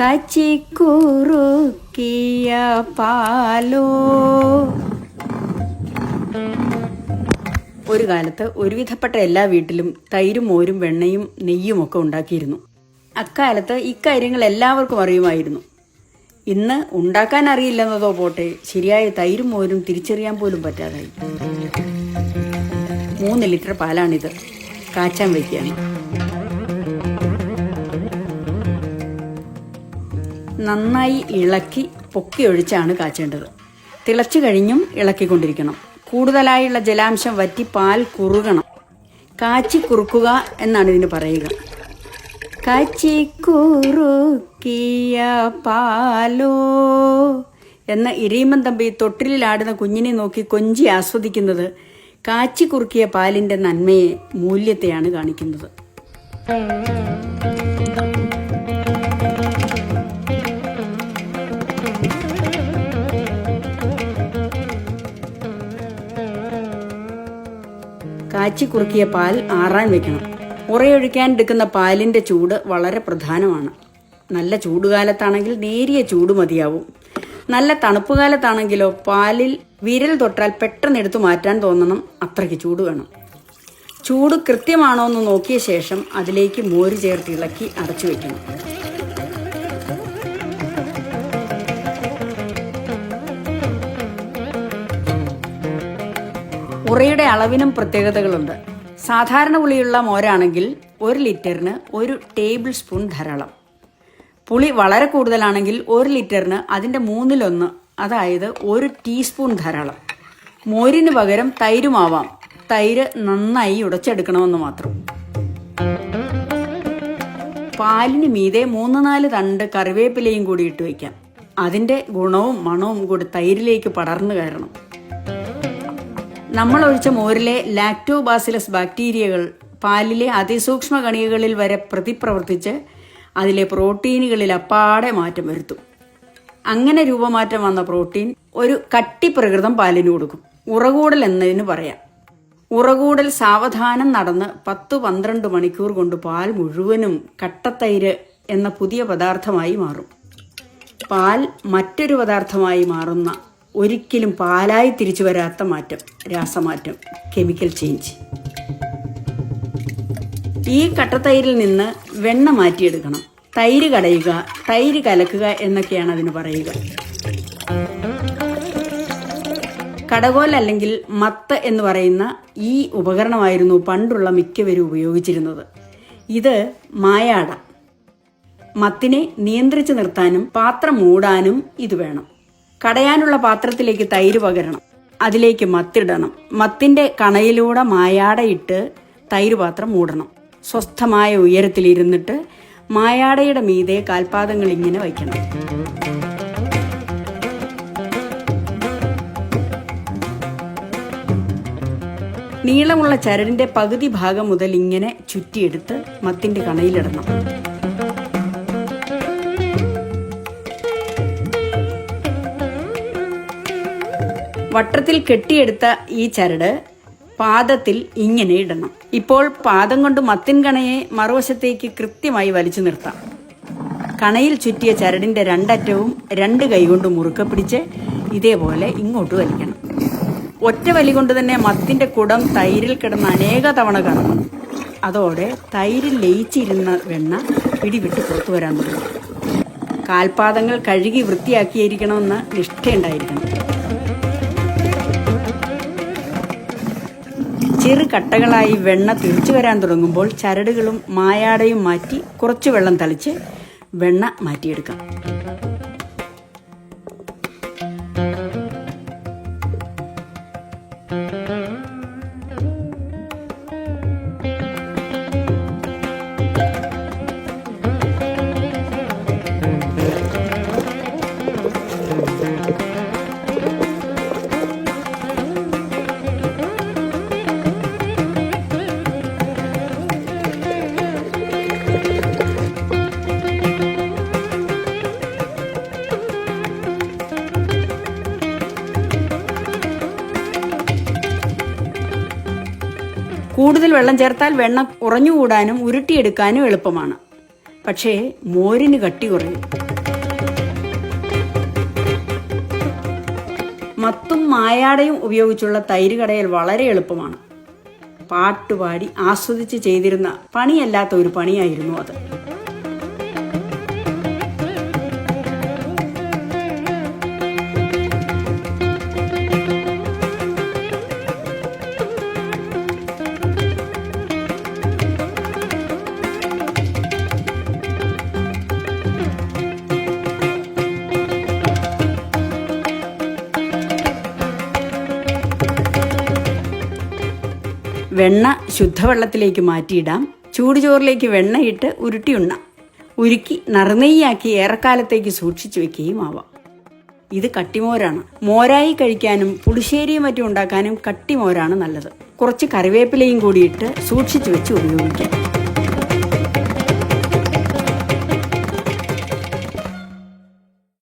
കാച്ചിക്കുറുക്കിയ പാലോ. ഒരു കാലത്ത് ഒരുവിധപ്പെട്ട എല്ലാ വീട്ടിലും തൈരും മോരും വെണ്ണയും നെയ്യും ഒക്കെ ഉണ്ടാക്കിയിരുന്നു. അക്കാലത്ത് ഇക്കാര്യങ്ങൾ എല്ലാവർക്കും അറിയുമായിരുന്നു. ഇന്ന് ഉണ്ടാക്കാൻ അറിയില്ലെന്നതോ പോട്ടെ, ശരിയായ തൈരും മോരും തിരിച്ചറിയാൻ പോലും പറ്റാതായി. 3 ലിറ്റർ പാലാണിത്. കാച്ചാൻ വയ്ക്കുകയാണ്. നന്നായി ഇളക്കി പൊക്കി ഒഴിച്ചാണ് കാച്ചേണ്ടത്. തിളച്ചു കഴിഞ്ഞും ഇളക്കിക്കൊണ്ടിരിക്കണം. കൂടുതലായുള്ള ജലാംശം വറ്റി പാൽ കുറുകണം. കാച്ചി കുറുക്കുക എന്നാണ് ഇതിന് പറയുക. കാച്ചി കുറുക്കിയ പാലോ എന്ന ഇരീമൻ തമ്പി തൊട്ടിലാടുന്ന കുഞ്ഞിനെ നോക്കി കൊഞ്ചി ആസ്വദിക്കുന്നത് കാച്ചി കുറുക്കിയ പാലിന്റെ നന്മയെ, മൂല്യത്തെയാണ് കാണിക്കുന്നത്. കാച്ചി കുറുക്കിയ പാൽ ആറാൻ വെക്കണം. ഉറയൊഴിക്കാൻ എടുക്കുന്ന പാലിന്റെ ചൂട് വളരെ പ്രധാനമാണ്. നല്ല ചൂടുകാലത്താണെങ്കിൽ നേരിയ ചൂട് മതിയാവും. നല്ല തണുപ്പ് കാലത്താണെങ്കിലോ പാലിൽ വിരൽ തൊട്ടാൽ പെട്ടെന്ന് എടുത്തു മാറ്റാൻ തോന്നണം, അത്രയ്ക്ക് ചൂട് വേണം. ചൂട് കൃത്യമാണോ എന്ന് നോക്കിയ ശേഷം അതിലേക്ക് മോര് ചേർത്ത് ഇളക്കി അടച്ചു വെക്കണം. ഉറയുടെ അളവിനും പ്രത്യേകതകളുണ്ട്. സാധാരണ പുളിയുള്ള മോരാണെങ്കിൽ 1 ലിറ്ററിന് 1 ടേബിൾ സ്പൂൺ ധാരാളം. പുളി വളരെ കൂടുതലാണെങ്കിൽ 1 ലിറ്ററിന് അതിൻ്റെ 1/3, അതായത് 1 ടീസ്പൂൺ ധാരാളം. മോരിന് പകരം തൈരുമാവാം. തൈര് നന്നായി ഉടച്ചെടുക്കണമെന്ന് മാത്രം. പാലിന് മീതെ 3-4 തണ്ട് കറിവേപ്പിലയും കൂടി ഇട്ട് വയ്ക്കാം. അതിൻ്റെ ഗുണവും മണവും കൂടി തൈരിലേക്ക് പടർന്നു കയറണം. നമ്മൾ ഒഴിച്ച മോരിലെ ലാക്ടോബാസിലസ് ബാക്ടീരിയകൾ പാലിലെ അതിസൂക്ഷ്മ കണികകളിൽ വരെ പ്രതിപ്രവർത്തിച്ച് അതിലെ പ്രോട്ടീനുകളിൽ അപ്പാടെ മാറ്റം വരുത്തും. അങ്ങനെ രൂപമാറ്റം വന്ന പ്രോട്ടീൻ ഒരു കട്ടിപ്രകൃതം പാലിന് കൊടുക്കും. ഉറകൂടൽ എന്നതിന് പറയാം. ഉറകൂടൽ സാവധാനം നടന്ന് 10-12 മണിക്കൂർ കൊണ്ട് പാൽ മുഴുവനും കട്ടത്തൈര് എന്ന പുതിയ പദാർത്ഥമായി മാറും. പാൽ മറ്റൊരു പദാർത്ഥമായി മാറുന്ന, ഒരിക്കലും പാലായി തിരിച്ചു വരാത്ത മാറ്റം, രാസമാറ്റം, കെമിക്കൽ ചേഞ്ച്. ഈ കട്ടത്തൈരിൽ നിന്ന് വെണ്ണ മാറ്റിയെടുക്കണം. തൈര് കടയുക, തൈര് കലക്കുക എന്നൊക്കെയാണ് അതിന് പറയുക. കടകോൽ അല്ലെങ്കിൽ മത്ത് എന്ന് പറയുന്ന ഈ ഉപകരണമായിരുന്നു പണ്ടുള്ള മിക്കവരും ഉപയോഗിച്ചിരുന്നത്. ഇത് മായാട. മത്തിനെ നിയന്ത്രിച്ചു നിർത്താനും പാത്രം മൂടാനും ഇത് വേണം. കടയാനുള്ള പാത്രത്തിലേക്ക് തൈര് പകരണം. അതിലേക്ക് മത്തിടണം. മത്തിന്റെ കണയിലൂടെ മായാടയിട്ട് തൈര് പാത്രം മൂടണം. സ്വസ്ഥമായ ഉയരത്തിലിരുന്നിട്ട് മായാടയുടെ മീതെ കാൽപാദങ്ങൾ ഇങ്ങനെ വയ്ക്കണം. നീളമുള്ള ചരടിന്റെ പകുതി ഭാഗം മുതൽ ഇങ്ങനെ ചുറ്റിയെടുത്ത് മത്തിന്റെ കണയിലിടണം. വട്ടത്തിൽ കെട്ടിയെടുത്ത ഈ ചരട് പാദത്തിൽ ഇങ്ങനെ ഇടണം. ഇപ്പോൾ പാദം കൊണ്ട് മത്തിൻ കണയെ മറുവശത്തേക്ക് കൃത്യമായി വലിച്ചു നിർത്താം. കണയിൽ ചുറ്റിയ ചരടിന്റെ 2 അറ്റവും 2 കൈകൊണ്ട് മുറുക്കെ പിടിച്ച് ഇതേപോലെ ഇങ്ങോട്ട് വലിക്കണം. ഒറ്റ വലി കൊണ്ട് തന്നെ മത്തിന്റെ കുടം തൈരിൽ കിടന്ന് അനേക തവണ കറങ്ങും. അതോടെ തൈരിൽ ലയിച്ചിരുന്ന വെണ്ണ പിടിവിട്ട് പുറത്തു വരാൻ തുടങ്ങും. കാൽപാദങ്ങൾ കഴുകി വൃത്തിയാക്കിയിരിക്കണമെന്ന് നിഷ്ഠയുണ്ടായിരിക്കണം. ചെറു കട്ടകളായി വെണ്ണ തിരിച്ചു വരാൻ തുടങ്ങുമ്പോൾ ചരടുകളും മായാടയും മാറ്റി കുറച്ച് വെള്ളം തളിച്ച് വെണ്ണ മാറ്റിയെടുക്കാം. കൂടുതൽ വെള്ളം ചേർത്താൽ വെണ്ണ ഉറഞ്ഞുകൂടാനും ഉരുട്ടിയെടുക്കാനും എളുപ്പമാണ്. പക്ഷേ മോരിന് കട്ടി കുറയും. മത്തും മായാടയും ഉപയോഗിച്ചുള്ള തൈര് കടയൽ വളരെ എളുപ്പമാണ്. പാട്ടുപാടി ആസ്വദിച്ച് ചെയ്തിരുന്ന പണിയല്ലാത്ത ഒരു പണിയായിരുന്നു അത്. വെണ്ണ ശുദ്ധവെള്ളത്തിലേക്ക് മാറ്റിയിടാം. ചൂടുചോറിലേക്ക് വെണ്ണയിട്ട് ഉരുട്ടിയുണ്ണാം. ഉരുക്കി നറുനെയ്യാക്കി ഏറെക്കാലത്തേക്ക് സൂക്ഷിച്ചു വെക്കുകയും ആവാം. ഇത് കട്ടിമോരാണ്. മോരായി കഴിക്കാനും പുളിശ്ശേരിയും മറ്റും ഉണ്ടാക്കാനും കട്ടിമോരാണ് നല്ലത്. കുറച്ച് കറിവേപ്പിലയും കൂടിയിട്ട് സൂക്ഷിച്ചു വെച്ച് ഉപയോഗിക്കാം.